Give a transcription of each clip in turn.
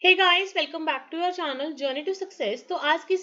Hey guys, welcome back to your channel journey to success. तो आज की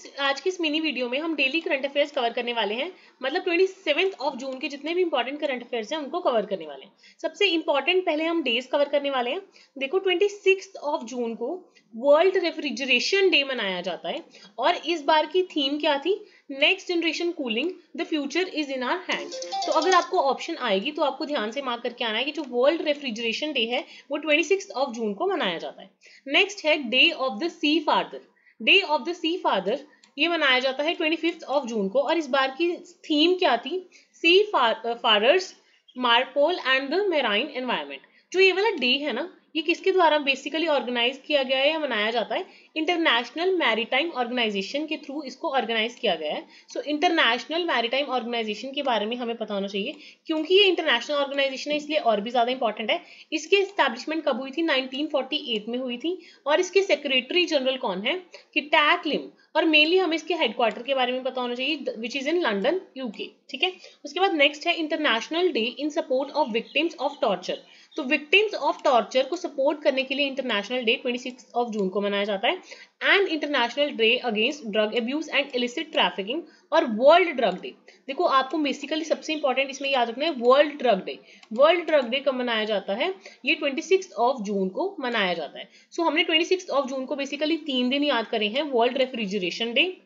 इस मिनी वीडियो में हम डेली करंट अफेयर्स कवर करने वाले हैं। मतलब 27 ऑफ जून के जितने भी इंपॉर्टेंट करंट अफेयर्स हैं उनको कवर करने वाले हैं। सबसे इंपॉर्टेंट पहले हम डेज कवर करने वाले हैं। देखो, 26 ऑफ जून को वर्ल्ड रेफ्रिजरेशन डे मनाया जाता है और इस बार की थीम क्या थी? Next generation cooling, the future is in our hands. तो अगर आपको ऑप्शन आएगी तो आपको ध्यान से मार्क करके आना है कि जो वर्ल्ड रेफ्रिजरेशन डे है वो 26 ऑफ जून को मनाया जाता है। नेक्स्ट है day of the seafarer. Day of the seafarer ये मनाया जाता है 25 ऑफ जून को और इस बार की थीम क्या थी? Seafarers, MARPOL and the marine environment. जो ये वाला डे है ना, ये किसके द्वारा बेसिकली ऑर्गेनाइज किया गया है या मनाया जाता है? इंटरनेशनल मैरीटाइम ऑर्गेनाइजेशन के थ्रू इसको ऑर्गेनाइज किया गया है। सो इंटरनेशनल मैरीटाइम ऑर्गेनाइजेशन के बारे में हमें पता होना चाहिए क्योंकि ये इंटरनेशनल ऑर्गेनाइजेशन है, इसलिए और भी ज्यादा इंपॉर्टेंट है। इसकी एस्टैब्लिशमेंट कब हुई थी? 1948 में हुई थी। और इसके सेक्रेटरी जनरल कौन है? कि टैक लिम। और मेनली हमें इसके हेडक्वार्टर के बारे में पता होना चाहिए, which is in London, UK. ठीक है। उसके बाद नेक्स्ट है international day in support of victims of torture. तो विक्टिम्स ऑफ टॉर्चर को सपोर्ट करने के लिए इंटरनेशनल डे 26 ऑफ जून को मनाया जाता है। And international day against drug abuse and illicit trafficking और वर्ल्ड ड्रग डे। देखो, आपको बेसिकली सबसे इंपॉर्टेंट इसमें याद रखना है world drug day. World drug day कब मनाया जाता है? ये 26 ऑफ जून को मनाया जाता है। सो हमने 26 ऑफ जून को बेसिकली 3 दिन याद करे हैं: world refrigeration day,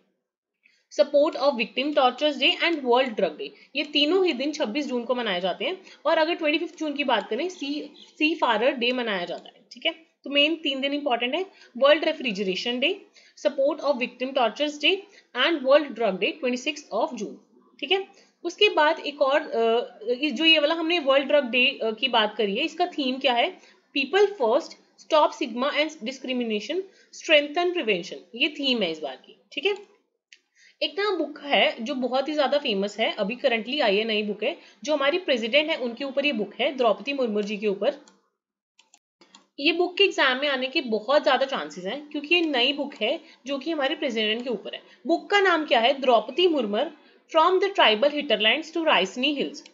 support of victim tortures day and world drug day. ये तीनों ही दिन 26 जून को मनाए जाते हैं। और अगर 25 जून की बात करें, सी फारर डे मनाया जाता है। ठीक है। तो मेन 3 दिन इंपॉर्टेंट है: world refrigeration day, support of victim tortures day and world drug day 26 of June. ठीक है। उसके बाद एक और जो ये वाला हमने वर्ल्ड ड्रग डे की बात करी है, इसका थीम क्या है? People first, stop sigma and discrimination, strengthen prevention. ये थीम है इस बार की। ठीक है। एक ना बुक है जो बहुत ही ज्यादा फेमस है, अभी करंटली आई है, नई बुक है। जो हमारी प्रेसिडेंट है उनके ऊपर ये बुक है, द्रौपदी मुर्मू जी के ऊपर। ये बुक के एग्जाम में आने के बहुत ज्यादा चांसेस हैं क्योंकि ये नई बुक है जो कि हमारे प्रेसिडेंट के ऊपर है। बुक का नाम क्या है? Draupadi Murmu from the tribal hinterlands to Raisina hills.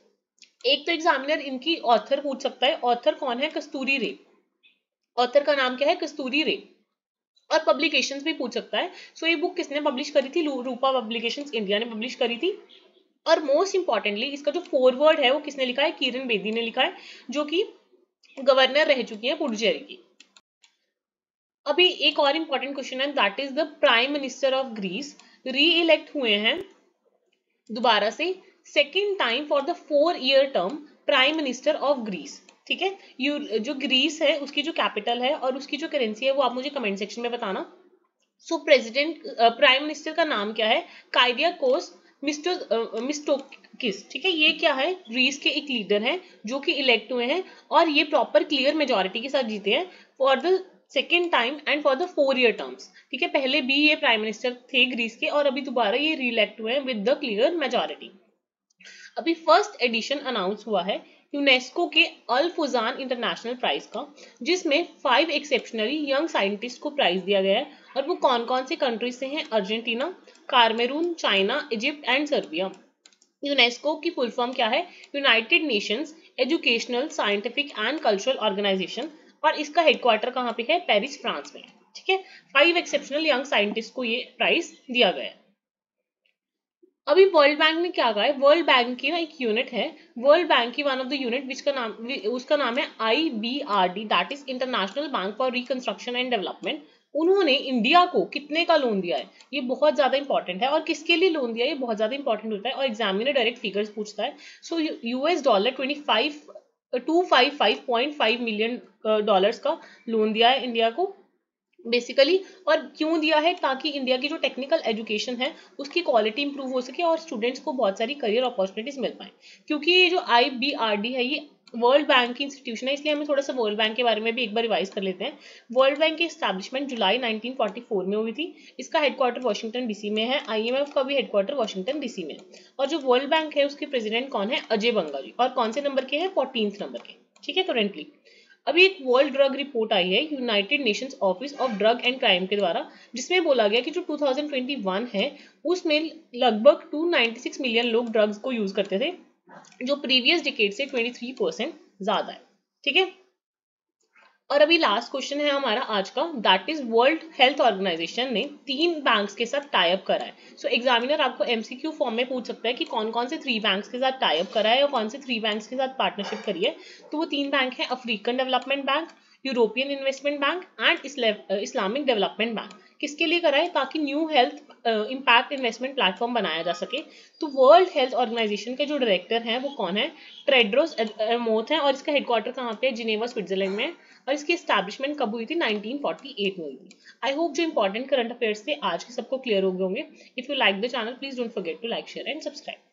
एक तो एग्जामिनर इनकी ऑथर पूछ सकता है। ऑथर कौन है? कस्तूरी रे। ऑथर का नाम क्या है? कस्तूरी रे। और पब्लिकेशंस भी पूछ सकता है। सो ये बुक किसने पब्लिश करी थी? रूपा पब्लिकेशंस इंडिया ने पब्लिश करी थी। और मोस्ट इंपॉर्टेंटली इसका जो फॉरवर्ड है वो किसने लिखा है? किरण बेदी ने लिखा है, जो कि गवर्नर रह चुकी है पुडुचेरी की। अभी एक और इंपॉर्टेंट क्वेश्चन है, that is the prime minister of Greece reelect हुए हैं दोबारा से, second time for the 4-year term, prime minister of Greece. ठीक है। जो ग्रीस है उसकी जो कैपिटल है और उसकी जो करेंसी है वो आप मुझे कमेंट सेक्शन में बताना। सो प्रेसिडेंट प्राइम मिनिस्टर का नाम क्या है? काइडियाकोस मिस्टोकिस। ठीक है। ये क्या है? ग्रीस के एक लीडर हैं जो कि इलेक्ट हुए हैं और ये प्रॉपर क्लियर मेजोरिटी के साथ जीते हैं for the second time and for the 4-year terms. ठीक है। पहले भी ये प्राइम मिनिस्टर थे ग्रीस के और अभी दोबारा ये रीइलेक्ट हुए हैं विद द क्लियर मेजोरिटी। अभी फर्स्ट एडिशन अनाउंस हुआ है यूनेस्को के अल फुजान इंटरनेशनल प्राइज का, जिसमें 5 एक्सेप्शनली यंग साइंटिस्ट को प्राइज दिया गया है। और वो कौन कौन से कंट्रीज से हैं? Argentina, Cameroon, China, Egypt and Serbia. UNESCO की फुल फॉर्म क्या है? United Nations Educational, Scientific and Cultural Organization. और इसका हेडक्वार्टर कहाँ पे है? पेरिस, फ्रांस में। ठीक है। 5 एक्सेप्शनल यंग साइंटिस्ट को ये प्राइज दिया गया है। अभी वर्ल्ड बैंक ने क्या कहा है? वर्ल्ड बैंक की ना एक यूनिट है, वर्ल्ड बैंक की वन ऑफ द यूनिट उसका नाम है IBRD, that is international bank for reconstruction and development. उन्होंने इंडिया को कितने का लोन दिया है? ये बहुत ज्यादा इंपॉर्टेंट है। और किसके लिए लोन दिया है? ये बहुत ज्यादा इंपॉर्टेंट होता है और एग्जामिनर डायरेक्ट फिगर्स पूछता है। सो $25 255.5 मिलियन डॉलर्स का लोन दिया है इंडिया को बेसिकली। और क्यों दिया है? ताकि इंडिया की जो टेक्निकल एजुकेशन है उसकी क्वालिटी इंप्रूव हो सके और स्टूडेंट्स को बहुत सारी करियर अपॉर्चुनिटीज मिल पाए। क्योंकि ये जो IBRD है ये वर्ल्ड बैंक की इंस्टीट्यूशन है, इसलिए हमें थोड़ा सा वर्ल्ड बैंक के बारे में भी एक बार रिवाइज कर लेते हैं। वर्ल्ड बैंक की एस्टैब्लिशमेंट जुलाई 1944 में हुई थी। इसका हेडक्वार्टर वॉशिंगटन डीसी में है। IMF का भी हेडक्वार्टर वॉशिंगटन डीसी में है। और जो वर्ल्ड बैंक है उसके प्रेसिडेंट कौन है? अजय बंगा जी। और कौन से नंबर के हैं? 14th नंबर के। ठीक है। करेंटली अभी एक वर्ल्ड ड्रग रिपोर्ट आई है United Nations office of drug and crime के द्वारा, जिसमें बोला गया कि जो 2021 है उसमें लगभग 296 मिलियन लोग ड्रग्स को यूज करते थे, जो प्रीवियस डिकेड से 23% ज्यादा है। ठीक है। और अभी लास्ट क्वेश्चन है हमारा आज का, that is World Health Organization ने 3 बैंक्स के साथ टाई अप करा है। सो एग्जामिनर आपको एमसीक्यू फॉर्म में पूछ सकता है कि कौन कौन से 3 बैंक्स के साथ टाई अप करा है और कौन से 3 बैंक्स के साथ पार्टनरशिप करी है। तो वो 3 बैंक है, African development bank, European investment bank and Islamic development bank. किसके लिए करा है? ताकि new health impact investment platform बनाया जा सके। तो वर्ल्ड हेल्थ ऑर्गेनाइजेशन के जो डायरेक्टर हैं वो कौन है? टेड्रोस एडमोथ है, और इसका हेडक्वार्टर कहाँ पे है? जिनेवा स्विट्जरलैंड में। और इसकी एस्टैब्लिशमेंट कब हुई थी? 1948 में हुई थी। आई होप जो इंपॉर्टेंट करंट अफेयर्स थे आज के सबको क्लियर हो गए होंगे। If you like the channel please don't forget to like share and subscribe.